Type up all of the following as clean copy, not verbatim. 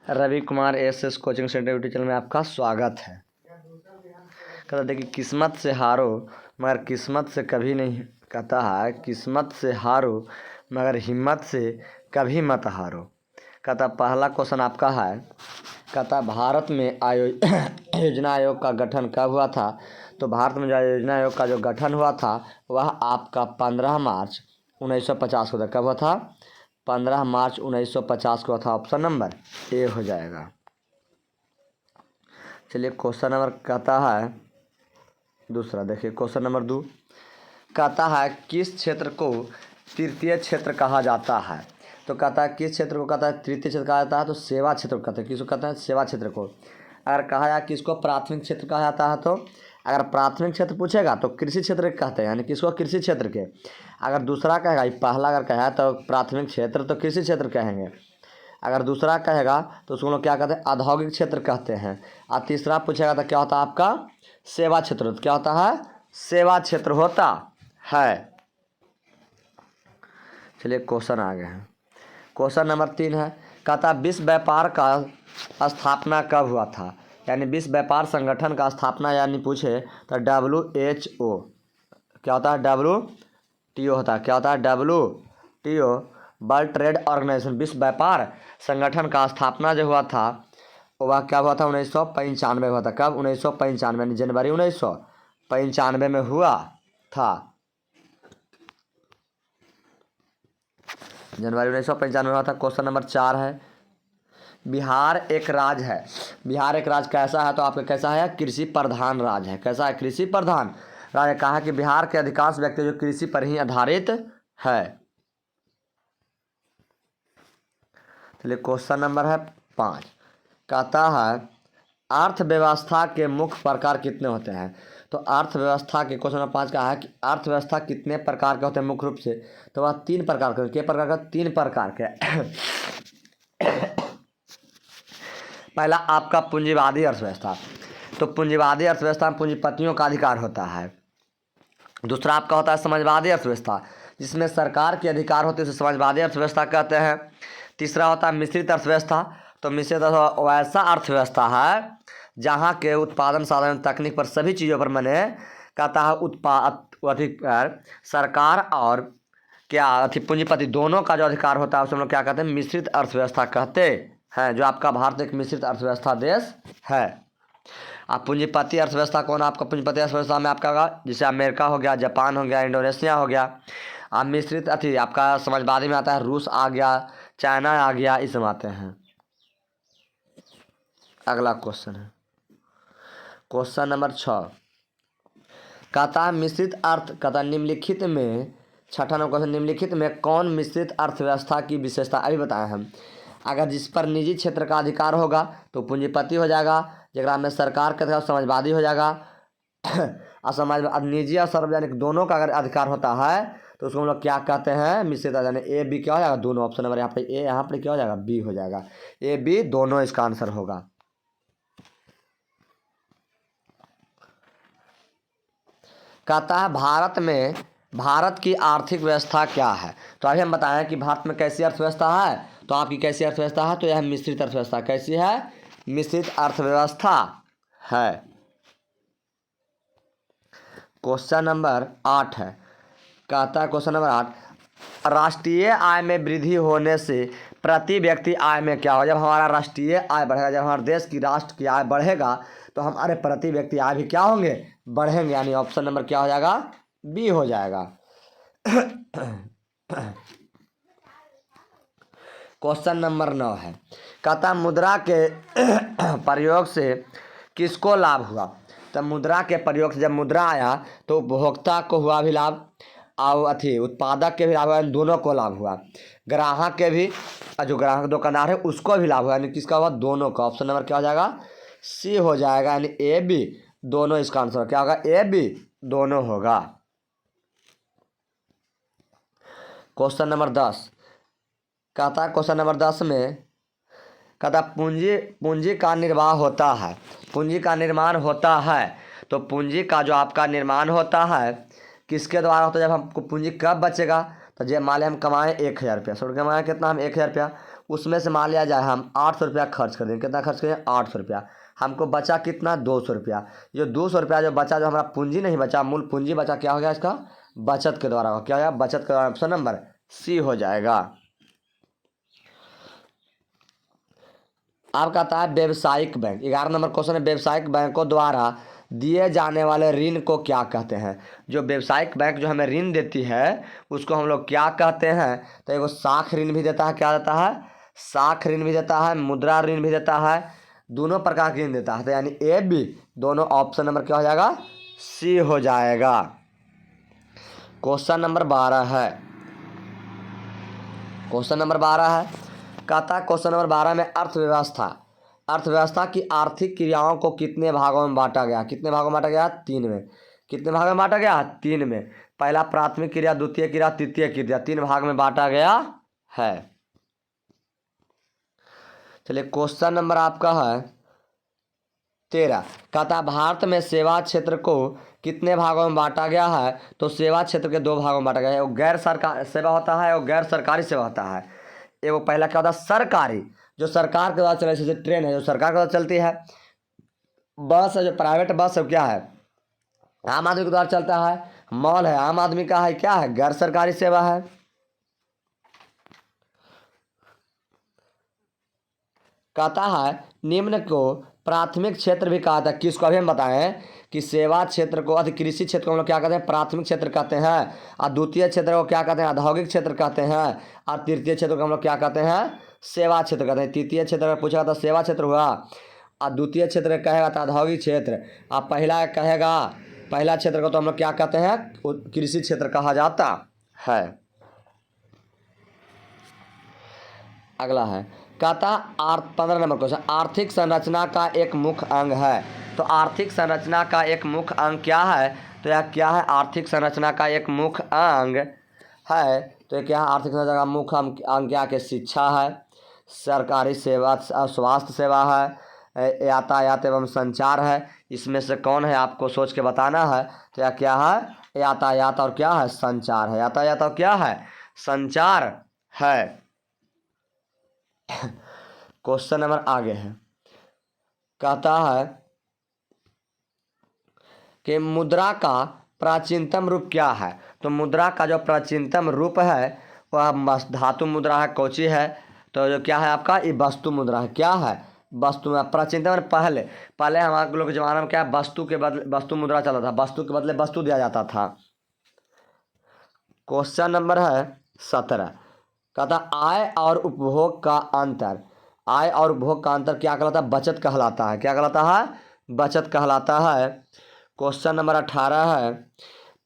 Ravi Kumar S coaching centre YouTube channel में आपका स्वागत है। कहता देखिए किस्मत से हारो मगर किस्मत से कभी नहीं, कहता है किस्मत से हारो मगर हिम्मत से कभी मत हारो। कहता पहला क्वेश्चन आपका है, कहता भारत में योजना आयोग का गठन कब हुआ था? तो भारत में जो योजना आयोग का जो गठन हुआ था वह आपका 15 मार्च 1950 को था। कब हुआ था? 15 मार्च 1950 को था। ऑप्शन नंबर ए हो जाएगा। चलिए क्वेश्चन नंबर कहता है दूसरा, देखिए क्वेश्चन नंबर 2 कहता है किस क्षेत्र को तृतीय क्षेत्र कहा जाता है? तो कहता है किस क्षेत्र को कहता है तृतीय क्षेत्र कहा जाता है? तो सेवा क्षेत्र को कहते हैं। किसको कहते हैं? सेवा क्षेत्र को। अगर कहा जाए किसको प्राथमिक क्षेत्र कहा जाता है, तो अगर प्राथमिक क्षेत्र पूछेगा तो कृषि क्षेत्र कहते हैं, यानी किसको? कृषि क्षेत्र के। अगर दूसरा कहेगा, पहला अगर कहा तो प्राथमिक क्षेत्र तो कृषि क्षेत्र कहेंगे। अगर दूसरा कहेगा तो उसको लोग क्या कहते हैं? औद्योगिक क्षेत्र कहते हैं। और तीसरा पूछेगा तो क्या होता है आपका? सेवा क्षेत्र। तो क्या होता है? सेवा क्षेत्र होता है। चलिए क्वेश्चन आ गए हैं। क्वेश्चन नंबर 3 है, कहता विश्व व्यापार का स्थापना कब हुआ था? यानी विश्व व्यापार संगठन का स्थापना यानी पूछे तो WHO क्या होता है? WTO होता है। क्या होता है? WTO world trade organisation. विश्व व्यापार संगठन का स्थापना जो हुआ था वह क्या हुआ था? 1995 में हुआ था। कब? 1995 यानी जनवरी 1995 में हुआ था। जनवरी 1995 में हुआ था। क्वेश्चन नंबर 4 है, बिहार एक राज्य है। बिहार एक राज्य कैसा है? तो आपका कैसा है? कृषि प्रधान राज्य है। कैसा है? कृषि प्रधान राज्य। कहा कि बिहार के अधिकांश व्यक्ति जो कृषि पर ही आधारित है। चलिए क्वेश्चन नंबर है 5, कहता है अर्थव्यवस्था के मुख्य प्रकार कितने होते हैं? तो अर्थव्यवस्था के क्वेश्चन नंबर 5 का है कि अर्थव्यवस्था कितने प्रकार के होते हैं मुख्य रूप से? तो वह 3 प्रकार के। कितने प्रकार का? 3 प्रकार के। पहला आपका पूंजीवादी अर्थव्यवस्था। तो पूंजीवादी अर्थव्यवस्था में पूंजीपतियों का अधिकार होता है। दूसरा आपका होता है समाजवादी अर्थव्यवस्था, जिसमें सरकार के अधिकार होते हैं, उसे समाजवादी अर्थव्यवस्था कहते हैं। तीसरा होता है मिश्रित अर्थव्यवस्था। तो मिश्रित वैसा अर्थव्यवस्था है जहाँ के उत्पादन साधन तकनीक पर सभी चीज़ों पर मैंने कहता है अधिकार सरकार और क्या पूंजीपति दोनों का जो अधिकार होता है उसे हम लोग क्या कहते हैं? मिश्रित अर्थव्यवस्था कहते हैं। जो आपका भारत एक मिश्रित अर्थव्यवस्था देश है। आप पूंजीपति अर्थव्यवस्था कौन? आपका पूंजीपति अर्थव्यवस्था में आपका होगा जैसे अमेरिका हो गया, जापान हो गया, इंडोनेशिया हो गया। आप मिश्रित आपका समाजवादी में आता है रूस आ गया, चाइना आ गया, इसमें आते हैं। अगला क्वेश्चन है क्वेश्चन नंबर 6, कहता है मिश्रित अर्थ, कहता निम्नलिखित में 6ठा नंबर क्वेश्चन, निम्नलिखित में कौन मिश्रित अर्थव्यवस्था की विशेषता? अभी बताएं हम। अगर जिस पर निजी क्षेत्र का अधिकार होगा तो पूंजीपति हो जाएगा, जगह में सरकार का समाजवादी हो जाएगा। और समाज निजी और सार्वजनिक दोनों का अगर अधिकार होता है तो उसको हम लोग क्या कहते हैं? मिश्रित। यानी ए बी क्या हो जाएगा? दोनों। ऑप्शन नंबर यहाँ पे ए, यहाँ पे क्या हो जाएगा? बी हो जाएगा। ए बी दोनों इसका आंसर होगा। कहता है भारत की आर्थिक व्यवस्था क्या है? तो अभी हम बताएं कि भारत में कैसी अर्थव्यवस्था है। तो आपकी कैसी अर्थव्यवस्था है? तो यह मिश्रित अर्थव्यवस्था। कैसी है? मिश्रित अर्थव्यवस्था है। क्वेश्चन नंबर 8 है, कहता है क्वेश्चन नंबर 8, राष्ट्रीय आय में वृद्धि होने से प्रति व्यक्ति आय में क्या हो? जब हमारा राष्ट्रीय आय बढ़ेगा, जब हमारे देश की राष्ट्र की आय बढ़ेगा तो हमारे प्रति व्यक्ति आय भी क्या होंगे? बढ़ेंगे। यानी ऑप्शन नंबर क्या हो जाएगा? बी हो जाएगा। क्वेश्चन नंबर 9 है, कहता मुद्रा के प्रयोग से किसको लाभ हुआ? तो मुद्रा के प्रयोग से जब मुद्रा आया तो उपभोक्ता को हुआ भी लाभ और उत्पादक के भी लाभ हुआ, दोनों को लाभ हुआ। ग्राहक के भी, जो ग्राहक दुकानदार है उसको भी लाभ हुआ। यानी किसका हुआ? दोनों का। ऑप्शन नंबर क्या हो जाएगा? सी हो जाएगा। यानी ए बी दोनों इसका आंसर क्या होगा? ए बी दोनों होगा। क्वेश्चन नंबर 10, कहता है क्वेश्चन नंबर 10 में कहता पूंजी का निर्वाह होता है, पूंजी का निर्माण होता है। तो पूंजी का जो आपका निर्माण होता है किसके द्वारा होता है? जब हमको पूंजी कब बचेगा? तो जब मान लें हम कमाएँ 1000 रुपया, कमाएँ कितना? हम 1000 रुपया, उसमें से मान लिया जाए हम 800 रुपया खर्च कर दें। कितना खर्च करें? 800 रुपया। हमको बचा कितना? 200 रुपया। जो 200 रुपया जो बचा, जो हमारा पूंजी नहीं बचा, मूल पूंजी बचा, क्या हो गया इसका? बचत के द्वारा। क्या हो गया? बचत के द्वारा। ऑप्शन नंबर सी हो जाएगा। अब कहता है व्यवसायिक बैंक। 11 नंबर क्वेश्चन है, व्यवसायिक बैंकों द्वारा दिए जाने वाले ऋण को क्या कहते हैं? जो व्यवसायिक बैंक जो हमें ऋण देती है उसको हम लोग क्या कहते हैं? तो एगो साख ऋण भी देता है। क्या देता है? साख ऋण भी देता है, मुद्रा ऋण भी देता है, दोनों प्रकार के ऋण देता है। तो यानी ए बी दोनों। ऑप्शन नंबर क्या हो जाएगा? सी हो जाएगा। क्वेश्चन नंबर 12 है। क्वेश्चन नंबर 12 है, कहता है क्वेश्चन नंबर 12 में अर्थव्यवस्था। अर्थव्यवस्था की आर्थिक क्रियाओं को कितने भागों में बांटा गया? कितने भागों में बांटा गया? 3 में। कितने भागों में बांटा गया? 3 में। पहला प्राथमिक क्रिया, द्वितीय क्रिया, तृतीय क्रिया, 3 भाग में बांटा गया है। चलिए क्वेश्चन नंबर आपका है 13। कहता है भारत में सेवा क्षेत्र को कितने भागों में बांटा गया है? तो सेवा क्षेत्र के 2 भागों में बांटा गया है। वो गैर सरकारी सेवा होता है और गैर सरकारी सेवा होता है। एगो पहला क्या होता है? सरकारी, जो सरकार के द्वारा चले, जैसे ट्रेन है जो सरकार के द्वारा चलती है। बस है जो प्राइवेट बस है, क्या है? आम आदमी के द्वारा चलता है। मॉल है आम आदमी का है, क्या है? गैर सरकारी सेवा है। कहता है निम्न को प्राथमिक क्षेत्र भी कहा था। किसको? अभी हम बताएं कि सेवा क्षेत्र को, कृषि क्षेत्र को हम लोग क्या कहते हैं? प्राथमिक क्षेत्र कहते हैं। और द्वितीय क्षेत्र को क्या कहते हैं? औद्योगिक क्षेत्र कहते हैं। और तृतीय क्षेत्र को हम लोग क्या कहते हैं? सेवा क्षेत्र कहते हैं। तृतीय क्षेत्र का पूछा तो सेवा क्षेत्र हुआ, और द्वितीय क्षेत्र कहेगा तो औद्योगिक क्षेत्र, और पहला कहेगा, पहला क्षेत्र को तो हम लोग क्या कहते हैं? कृषि क्षेत्र कहा जाता है। अगला है, कहता 15 नंबर क्वेश्चन, आर्थिक संरचना का एक मुख्य अंग है। तो आर्थिक संरचना का एक मुख्य अंग क्या है? तो यह क्या है? आर्थिक संरचना का एक मुख्य अंग है। तो ये क्या है? आर्थिक संरचना का मुख्य अंग क्या है? शिक्षा है, सरकारी सेवा, स्वास्थ्य सेवा है, यातायात एवं संचार है। इसमें से कौन है आपको सोच के बताना है। तो यह क्या है? यातायात और क्या है? संचार है। यातायात और क्या है? संचार है। क्वेश्चन नंबर आगे है, कहता है कि मुद्रा का प्राचीनतम रूप क्या है? तो मुद्रा का जो प्राचीनतम रूप है वह धातु मुद्रा है। कौची है? तो जो क्या है आपका? ये वस्तु मुद्रा है। क्या है? वस्तु में प्राचीनतम। पहले पहले हमारे लोग के जमाने में क्या, वस्तु के बदले वस्तु मुद्रा चला था, वस्तु के बदले वस्तु दिया जाता था। क्वेश्चन नंबर है 17, कहता आय और उपभोग का अंतर। आय और उपभोग का अंतर क्या कहलाता है? बचत कहलाता है। क्या कहलाता है? बचत कहलाता है। क्वेश्चन नंबर 18 है,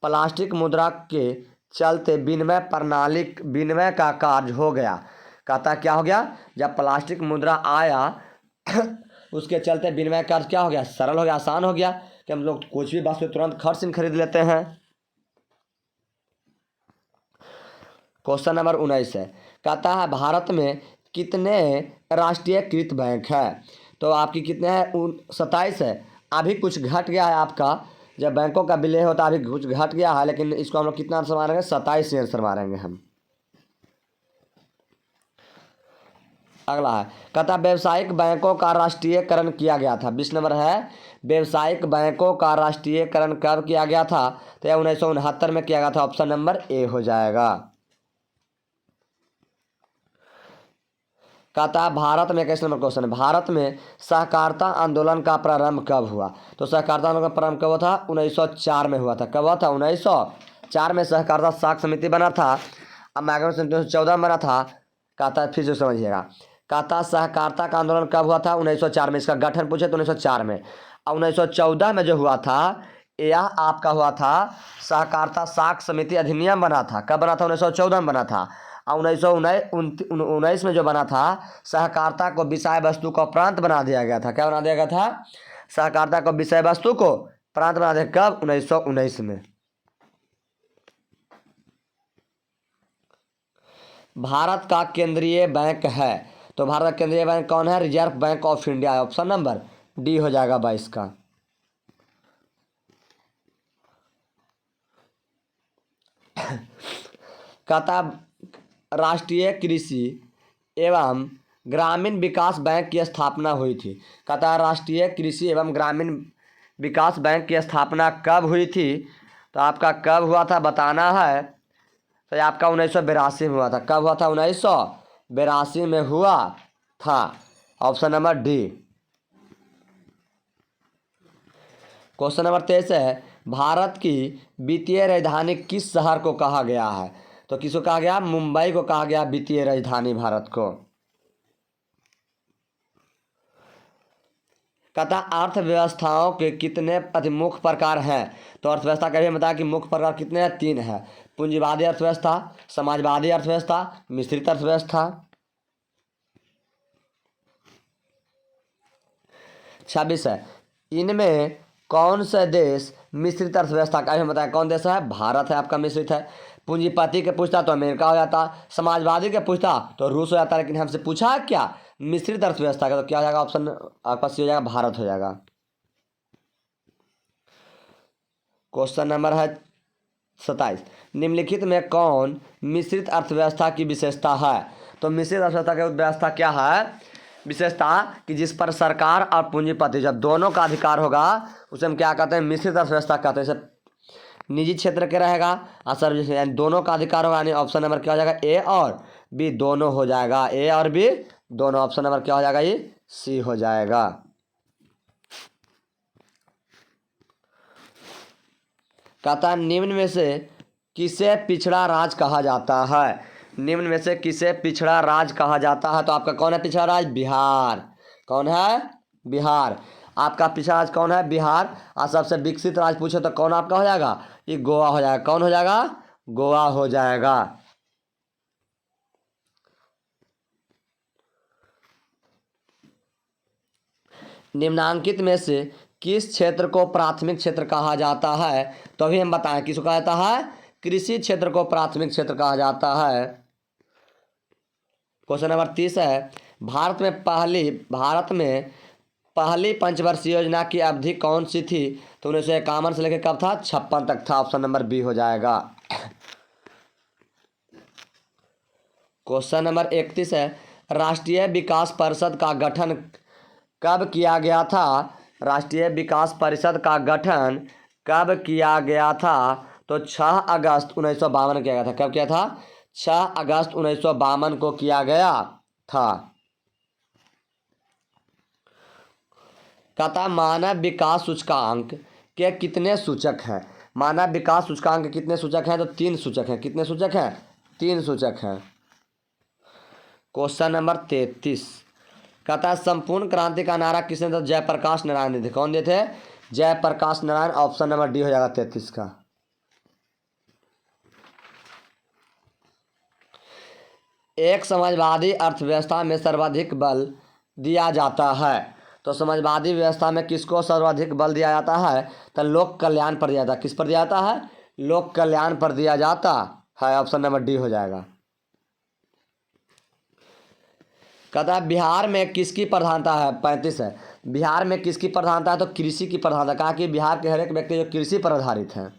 प्लास्टिक मुद्रा के चलते विनिमय का कार्य हो गया। कहता क्या हो गया? जब प्लास्टिक मुद्रा आया उसके चलते विनिमय कार्य क्या हो गया? सरल हो गया, आसान हो गया, कि हम लोग कुछ भी वस्तु तुरंत खर्च से खरीद लेते हैं। क्वेश्चन नंबर 19 है, कहता है भारत में कितने राष्ट्रीयकृत बैंक है? तो आपकी कितने हैं? 27 है। अभी कुछ घट गया है आपका, जब बैंकों का विलय होता है अभी कुछ घट गया है, लेकिन इसको हम लोग कितना आंसर मारेंगे? 27 से आंसर मारेंगे हम। अगला है, कहता व्यावसायिक बैंकों का राष्ट्रीयकरण किया गया था। 20 नंबर है, व्यावसायिक बैंकों का राष्ट्रीयकरण कब किया गया था? तो यह 1969 में किया गया था। ऑप्शन नंबर ए हो जाएगा। कहता है भारत में, कैसे नंबर क्वेश्चन है, भारत में सहकारिता आंदोलन का प्रारंभ कब हुआ? तो सहकारिता आंदोलन का प्रारंभ कब हुआ था? 1904 में हुआ था। कब हुआ था? 1904 में सहकारिता साख समिति बना था। अब मैग्रो 1914 में बना था। कहता है फिर से समझिएगा, कहता सहकारिता का आंदोलन कब हुआ था? 1904 में। इसका गठन पूछे तो 1904 में। और 1914 में जो हुआ था यह आपका हुआ था सहकारिता साख समिति अधिनियम बना था। कब बना था? 1914 में बना था। और 1919 में जो बना था, सहकारिता को विषय वस्तु को प्रांत बना दिया गया था। क्या बना दिया गया था? सहकारिता को विषय वस्तु को प्रांत बना दिया। कब? 1919 में। भारत का केंद्रीय बैंक है। तो भारत का केंद्रीय बैंक कौन है? रिजर्व बैंक ऑफ इंडिया है। ऑप्शन नंबर डी हो जाएगा 22 का। कहता राष्ट्रीय कृषि एवं ग्रामीण विकास बैंक की स्थापना हुई थी। कहता है राष्ट्रीय कृषि एवं ग्रामीण विकास बैंक की स्थापना कब हुई थी? तो आपका कब हुआ था बताना है। तो ये आपका 1982 में हुआ था। कब हुआ था? 1982 में हुआ था। Option number D. Question number 23 है, भारत की वित्तीय राजधानी किस शहर को कहा गया है? तो किसको कहा गया? मुंबई को कहा गया वित्तीय राजधानी भारत को। कहता अर्थव्यवस्थाओं के कितने मुख्य प्रकार हैं? तो अर्थव्यवस्था का भी बताया कि मुख्य प्रकार कितने हैं? 3 हैं। पूंजीवादी अर्थव्यवस्था, समाजवादी अर्थव्यवस्था, मिश्रित अर्थव्यवस्था। 26 है, इनमें कौन से देश मिश्रित अर्थव्यवस्था का भी बताया? कौन देश है? भारत है आपका मिश्रित है। पूंजीपति के पूछता तो अमेरिका हो जाता, समाजवादी के पूछता तो रूस हो जाता, लेकिन हमसे पूछा है क्या? मिश्रित अर्थव्यवस्था का, तो क्या हो जाएगा? ऑप्शन आपके पास हो जाएगा भारत हो जाएगा। क्वेश्चन नंबर है 27, निम्नलिखित में कौन मिश्रित अर्थव्यवस्था की विशेषता है? तो मिश्रित अर्थव्यवस्था की व्यवस्था क्या है? विशेषता कि जिस पर सरकार और पूंजीपति जब दोनों का अधिकार होगा उसे हम क्या कहते हैं? मिश्रित अर्थव्यवस्था कहते हैं। जैसे निजी क्षेत्र के रहेगा और सर्विस, यानी दोनों का अधिकार होगा, यानी ऑप्शन नंबर क्या हो जाएगा? ए और बी दोनों हो जाएगा। ए और बी दोनों। ऑप्शन नंबर क्या हो जाएगा? ये सी हो जाएगा। कहता है निम्न में से किसे पिछड़ा राज्य कहा जाता है? निम्न में से किसे पिछड़ा राज्य कहा जाता है? तो आपका कौन है पिछड़ा राज्य? बिहार। कौन है? बिहार। आपका पिछड़ा राज्य कौन है? बिहार। और सबसे विकसित राज्य पूछे तो कौन आपका हो जाएगा? ये गोवा हो जाएगा। कौन हो जाएगा? गोवा हो जाएगा। निम्नांकित में से किस क्षेत्र को प्राथमिक क्षेत्र कहा जाता है? तो अभी हम बताएं किसको कहा जाता है? कृषि क्षेत्र को प्राथमिक क्षेत्र कहा जाता है। क्वेश्चन नंबर 30 है, भारत में पहली पंचवर्षीय योजना की अवधि कौन सी थी? तो 1951 से लेकर कब था? 56 तक था। ऑप्शन नंबर बी हो जाएगा। क्वेश्चन नंबर 31 है, राष्ट्रीय विकास परिषद का गठन कब किया गया था? राष्ट्रीय विकास परिषद का गठन कब किया गया था? तो 6 अगस्त 1952 किया गया था। कब किया था? 6 अगस्त 1952 को किया गया था। कहता मानव विकास सूचकांक के कितने सूचक हैं? मानव विकास सूचकांक के कितने सूचक हैं? तो 3 सूचक हैं। कितने सूचक हैं? 3 सूचक हैं। क्वेश्चन नंबर 33 कहता है संपूर्ण क्रांति का नारा किसने दिया? जयप्रकाश नारायण ने थे। कौन दिए थे? Jayaprakash Narayan. Option number D हो जाएगा 33 का। एक समाजवादी अर्थव्यवस्था में सर्वाधिक बल दिया जाता है। तो समाजवादी व्यवस्था में किसको सर्वाधिक बल दिया जाता है? तो लोक कल्याण पर दिया जाता है। किस पर दिया जाता है? लोक कल्याण पर दिया जाता है। ऑप्शन नंबर डी हो जाएगा। कहता है बिहार में किसकी प्रधानता है? 35 है, बिहार में किसकी प्रधानता है? तो कृषि की प्रधानता। कहा कि बिहार के हर एक व्यक्ति जो कृषि पर आधारित है।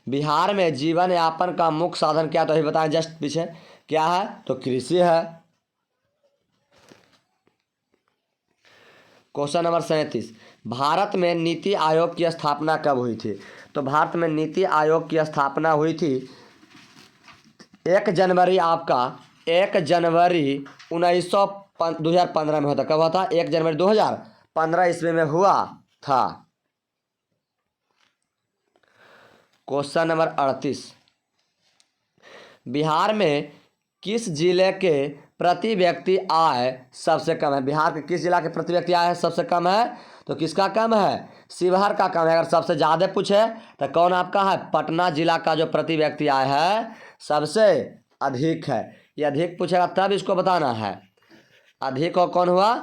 बिहार में जीवन यापन का मुख्य साधन क्या? तो अभी बताएं जस्ट पीछे क्या है? तो कृषि है। क्वेश्चन नंबर 37, भारत में नीति आयोग की स्थापना कब हुई थी? तो भारत में नीति आयोग की स्थापना हुई थी 1 जनवरी आपका 1 जनवरी 2015 में होता। कब हुआ था? 1 जनवरी 2015 ईस्वी में हुआ था। क्वेश्चन नंबर 38, बिहार में किस जिले के प्रति व्यक्ति आय सबसे कम है? बिहार के किस जिला के प्रति व्यक्ति आय सबसे कम है? तो किसका कम है? शिवहर का कम है। अगर सबसे ज़्यादा पूछे तो कौन आपका है? पटना जिला का जो प्रति व्यक्ति आय है सबसे अधिक है। ये अधिक पूछेगा तब इसको बताना है। अधिक और कौन हुआ?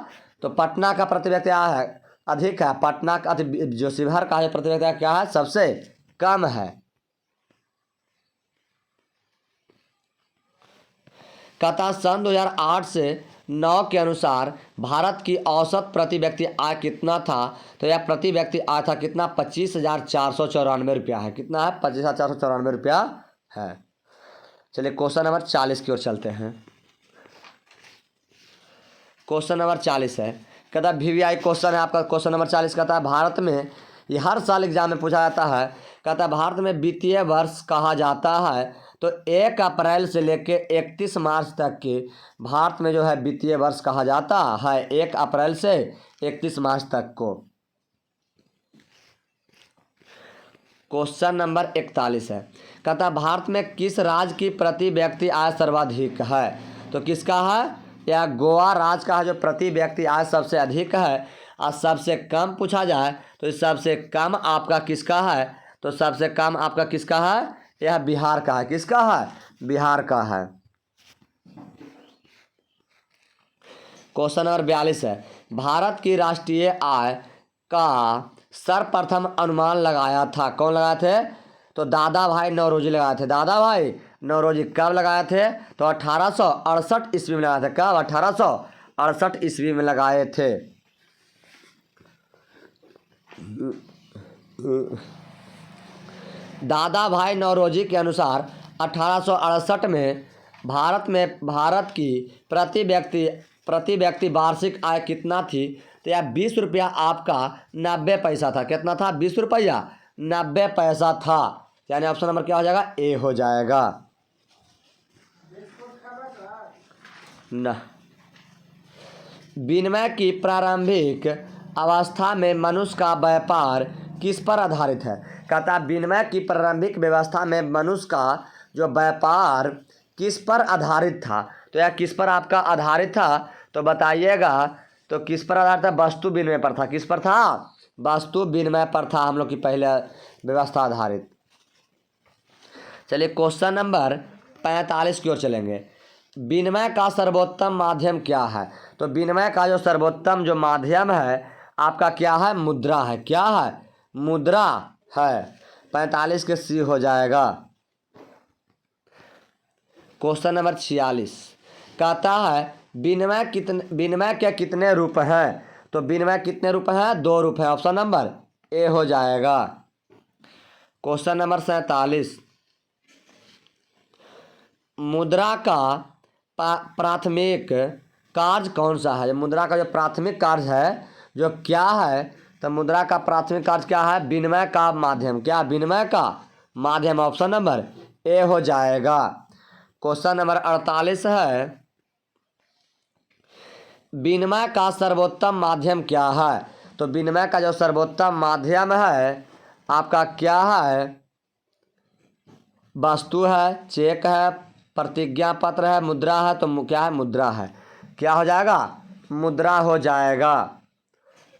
तो पटना का प्रति व्यक्ति आय है अधिक है। पटना का जो शिवहर का प्रति व्यक्ति आय क्या है? सबसे कम है। कहता सन 2008 से 9 के अनुसार भारत की औसत प्रति व्यक्ति आय कितना था? तो यह प्रति व्यक्ति आय था कितना? 25,494 रुपया है। कितना है? 25,494 रुपया है। चलिए क्वेश्चन नंबर 40 की ओर चलते हैं। क्वेश्चन नंबर 40 है, कहता VVI क्वेश्चन है आपका। क्वेश्चन नंबर 40 कहता है भारत में, ये हर साल एग्जाम में पूछा जाता है, कहता है भारत में वित्तीय वर्ष कहा जाता है। तो 1 अप्रैल से लेके 31 मार्च तक के भारत में जो है वित्तीय वर्ष कहा जाता है, 1 अप्रैल से 31 मार्च तक को। क्वेश्चन नंबर 41 है, कहता है भारत में किस राज्य की प्रति व्यक्ति आय सर्वाधिक है। तो किसका है, या गोवा राज्य का है जो प्रति व्यक्ति आय सबसे अधिक है। और सबसे कम पूछा जाए तो इस सबसे कम आपका किसका है, तो सबसे कम आपका किसका है, यह बिहार का है। किसका है, बिहार का है। क्वेश्चन नंबर 42 है, भारत की राष्ट्रीय आय का सर्वप्रथम अनुमान लगाया था, कौन लगाए थे, तो दादा भाई नौरोजी लगाए थे। दादा भाई नौरोजी कब लगाए थे, तो 1868 ईस्वी में लगाए थे। कब, 1868 ईस्वी में लगाए थे। दादा भाई नौरोजी के अनुसार 1868 में भारत की प्रति व्यक्ति वार्षिक आय कितना थी, तो यह 20 रुपया आपका 90 पैसा था। कितना था, 20 रुपया 90 पैसा था। यानी ऑप्शन नंबर क्या हो जाएगा, ए हो जाएगा ना। विनिमय की प्रारंभिक अवस्था में मनुष्य का व्यापार किस पर आधारित है। कहता है विनिमय की प्रारंभिक व्यवस्था में मनुष्य का जो व्यापार किस पर आधारित था, तो यह किस पर आपका आधारित था, तो बताइएगा। तो किस पर आधारित था, वस्तु विनिमय पर था। किस पर था, वस्तु विनिमय पर था हम लोग की पहले व्यवस्था आधारित। चलिए क्वेश्चन नंबर 45 की ओर चलेंगे। विनिमय का सर्वोत्तम माध्यम क्या है, तो विनिमय का जो सर्वोत्तम जो माध्यम है आपका क्या है, मुद्रा है। क्या है, मुद्रा है। 45 के सी हो जाएगा। क्वेश्चन नंबर 46 कहता है विनिमय के कितने रूप हैं, तो विनिमय कितने रूप हैं, 2 रूप हैं। ऑप्शन नंबर ए हो जाएगा। क्वेश्चन नंबर 47, मुद्रा का प्राथमिक कार्य कौन सा है। मुद्रा का जो प्राथमिक कार्य है जो क्या है, तो मुद्रा का प्राथमिक कार्य क्या है, विनिमय का माध्यम। क्या, विनिमय का माध्यम। ऑप्शन नंबर ए हो जाएगा। क्वेश्चन नंबर 48 है, विनिमय का सर्वोत्तम माध्यम क्या है, तो विनिमय का जो सर्वोत्तम माध्यम है आपका क्या है, वस्तु है, चेक है, प्रतिज्ञा पत्र है, मुद्रा है। तो क्या है, मुद्रा है। क्या हो जाएगा, मुद्रा हो जाएगा।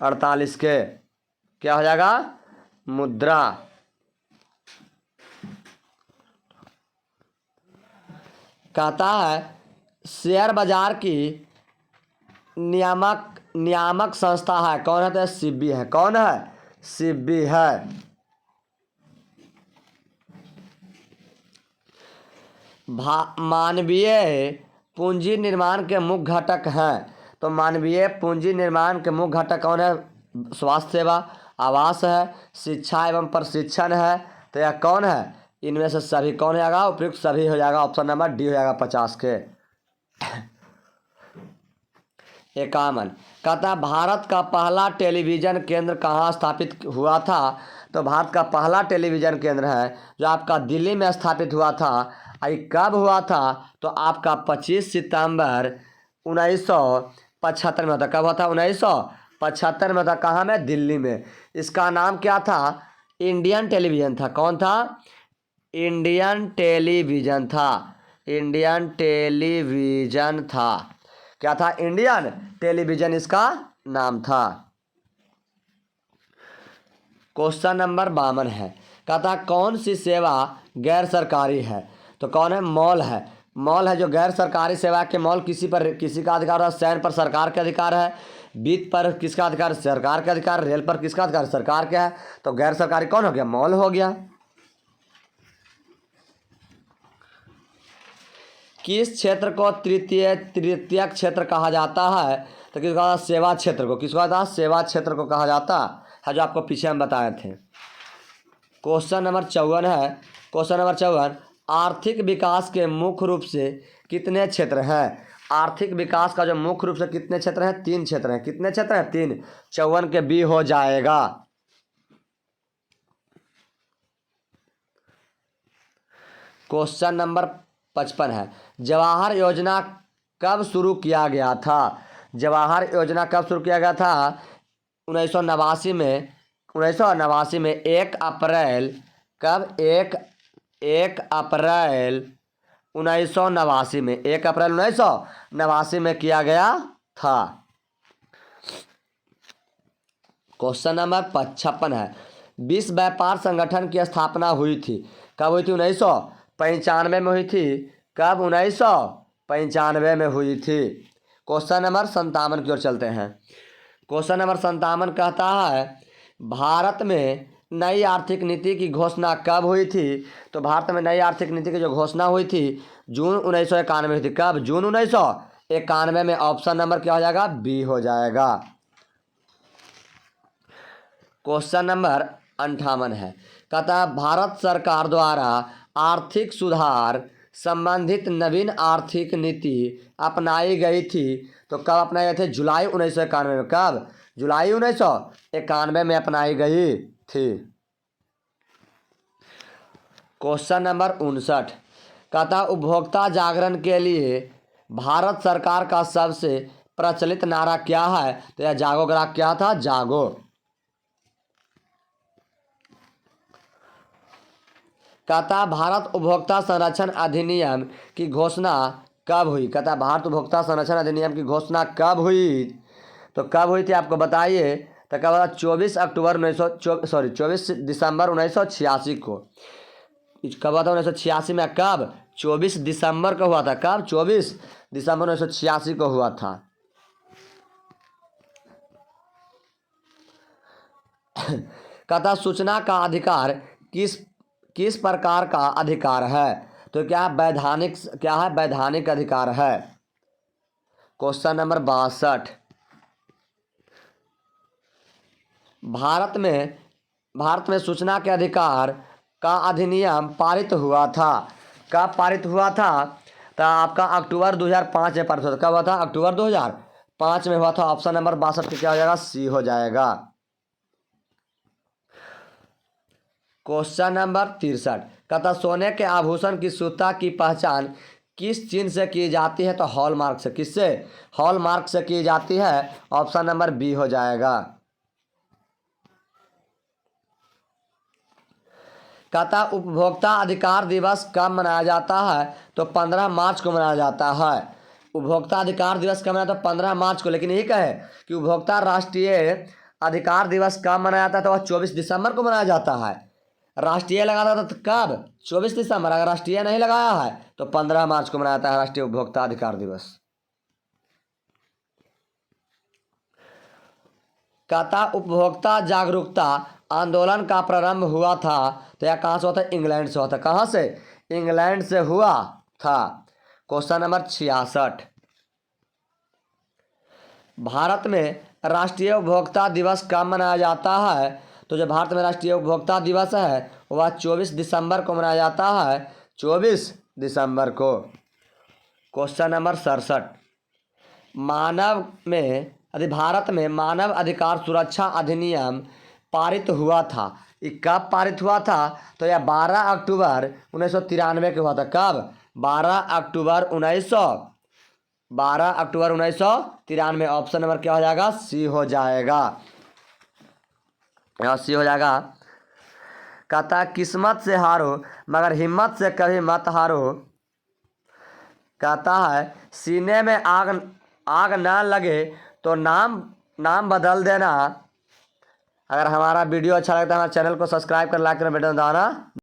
48 के क्या हो जाएगा, मुद्रा। कहता है शेयर बाजार की नियामक संस्था है, कौन है, तो सिब्बी है। कौन है, सिब्बी है। मानवीय पूंजी निर्माण के मुख्य घटक हैं, तो मानवीय पूंजी निर्माण के मुख्य घटक कौन है, स्वास्थ्य सेवा, आवास है, शिक्षा एवं प्रशिक्षण है। तो यह कौन है, इनमें से सभी कौन हो जाएगा, उपयुक्त सभी हो जाएगा। ऑप्शन नंबर डी हो जाएगा 50 के। 51 कहता है भारत का पहला टेलीविजन केंद्र कहाँ स्थापित हुआ था, तो भारत का पहला टेलीविजन केंद्र है जो आपका दिल्ली में स्थापित हुआ था। ये कब हुआ था, तो आपका 25 सितंबर 1975 में होता। कब हुआ था, 1975 में था। कहाँ में, दिल्ली में। इसका नाम क्या था, इंडियन टेलीविजन था। कौन था, इंडियन टेलीविजन था। इंडियन टेलीविजन था। क्या था, इंडियन टेलीविजन इसका नाम था। क्वेश्चन नंबर 52 है, कहता कौन सी सेवा गैर सरकारी है, तो कौन है, मॉल है। मॉल है जो गैर सरकारी सेवा के मॉल किसी का अधिकार है, सैन्य पर सरकार का अधिकार है, वित्त पर किसका अधिकार, सरकार का अधिकार, रेल पर किसका अधिकार, सरकार का है। तो गैर सरकारी कौन हो गया, मॉल हो गया। किस क्षेत्र को तृतीयक क्षेत्र कहा जाता है, तो किसको कहा, सेवा क्षेत्र को। किसको कहा, सेवा क्षेत्र को कहा जाता है, जो आपको पीछे हम बताए थे। क्वेश्चन नंबर 54 है। क्वेश्चन नंबर 54, आर्थिक विकास के मुख्य रूप से कितने क्षेत्र हैं? आर्थिक विकास का जो मुख्य रूप से कितने क्षेत्र हैं? 3 क्षेत्र हैं। कितने क्षेत्र हैं? 3। 54 के बी हो जाएगा। क्वेश्चन नंबर 55 है, जवाहर योजना कब शुरू किया गया था? जवाहर योजना कब शुरू किया गया था? 1989 में। 1989 में 1 अप्रैल, कब? 1 अप्रैल 1989 में, 1 अप्रैल 1989 में किया गया था। क्वेश्चन नंबर 55 है, विश्व व्यापार संगठन की स्थापना हुई थी, कब हुई थी? 1995 में हुई थी। कब? 1995 में हुई थी। क्वेश्चन नंबर 57 की ओर चलते हैं। क्वेश्चन नंबर 57 कहता है, भारत में नई आर्थिक नीति की घोषणा कब हुई थी? तो भारत में नई आर्थिक नीति की जो घोषणा हुई थी जून 1991 में हुई थी। कब? जून 1991 में। ऑप्शन नंबर क्या हो जाएगा? बी हो जाएगा। क्वेश्चन नंबर 58 है, कहता है भारत सरकार द्वारा आर्थिक सुधार संबंधित नवीन आर्थिक नीति अपनाई गई थी, तो कब अपनाई गई थी? जुलाई 1991 में। कब? जुलाई 1991 में अपनाई गई थी। क्वेश्चन नंबर 59, कहता उपभोक्ता जागरण के लिए भारत सरकार का सबसे प्रचलित नारा क्या है? तो यह जागो ग्राहक क्या था? जागो। कहता भारत उपभोक्ता संरक्षण अधिनियम की घोषणा कब हुई? कहता भारत उपभोक्ता संरक्षण अधिनियम की घोषणा कब हुई? तो कब हुई थी आपको बताइए। तो कब हुआ? 24 दिसंबर 1986 को। कब हुआ था? 1986 में। कब? 24 दिसंबर को हुआ था। कब? 24 दिसंबर 1986 को हुआ था। कहता सूचना का अधिकार किस प्रकार का अधिकार है? तो क्या है? वैधानिक अधिकार है। क्वेश्चन नंबर 62, भारत में सूचना के अधिकार का अधिनियम पारित हुआ था। कब पारित हुआ था? तो आपका अक्टूबर 2005 में पारित हुआ था। कब हुआ था? अक्टूबर 2005 में हुआ था। ऑप्शन नंबर 62 क्या हो जाएगा? सी हो जाएगा। क्वेश्चन नंबर 63, कहता सोने के आभूषण की शुद्धता की पहचान किस चिन्ह से की जाती है? तो हॉलमार्क से। किससे? हॉलमार्क से की जाती है। ऑप्शन नंबर बी हो जाएगा। कहता उपभोक्ता अधिकार दिवस कब मनाया जाता है? तो 15 मार्च को मनाया जाता है। उपभोक्ता अधिकार दिवस कब मनाया जाता है? 15 मार्च को। लेकिन यही कहे कि उपभोक्ता राष्ट्रीय अधिकार दिवस कब मनाया जाता है? तो वह 24 दिसंबर को मनाया जाता है। राष्ट्रीय लगाता था तो कब? 24 दिसंबर। अगर राष्ट्रीय नहीं लगाया है तो 15 मार्च को मनाया जाता है राष्ट्रीय उपभोक्ता अधिकार दिवस। कहता उपभोक्ता जागरूकता आंदोलन का प्रारंभ हुआ था, तो यह कहाँ से हुआ था? इंग्लैंड से हुआ था। कहाँ से? इंग्लैंड से हुआ था। क्वेश्चन नंबर 66, भारत में राष्ट्रीय उपभोक्ता दिवस कब मनाया जाता है? तो जो भारत में राष्ट्रीय उपभोक्ता दिवस है वह 24 दिसंबर को मनाया जाता है। 24 दिसंबर को। क्वेश्चन नंबर 67, भारत में मानव अधिकार सुरक्षा अधिनियम पारित हुआ था। ये कब पारित हुआ था? तो यह 12 अक्टूबर 1993 को हुआ था। कब? 12 अक्टूबर 1993। ऑप्शन नंबर क्या हो जाएगा? सी हो जाएगा। यहाँ सी हो जाएगा। कहता किस्मत से हारो मगर हिम्मत से कभी मत हारो। कहता है सीने में आग ना लगे तो नाम बदल देना। अगर हमारा वीडियो अच्छा लगता है हमारे चैनल को सब्सक्राइब कर लाइक कर बटन दबाना।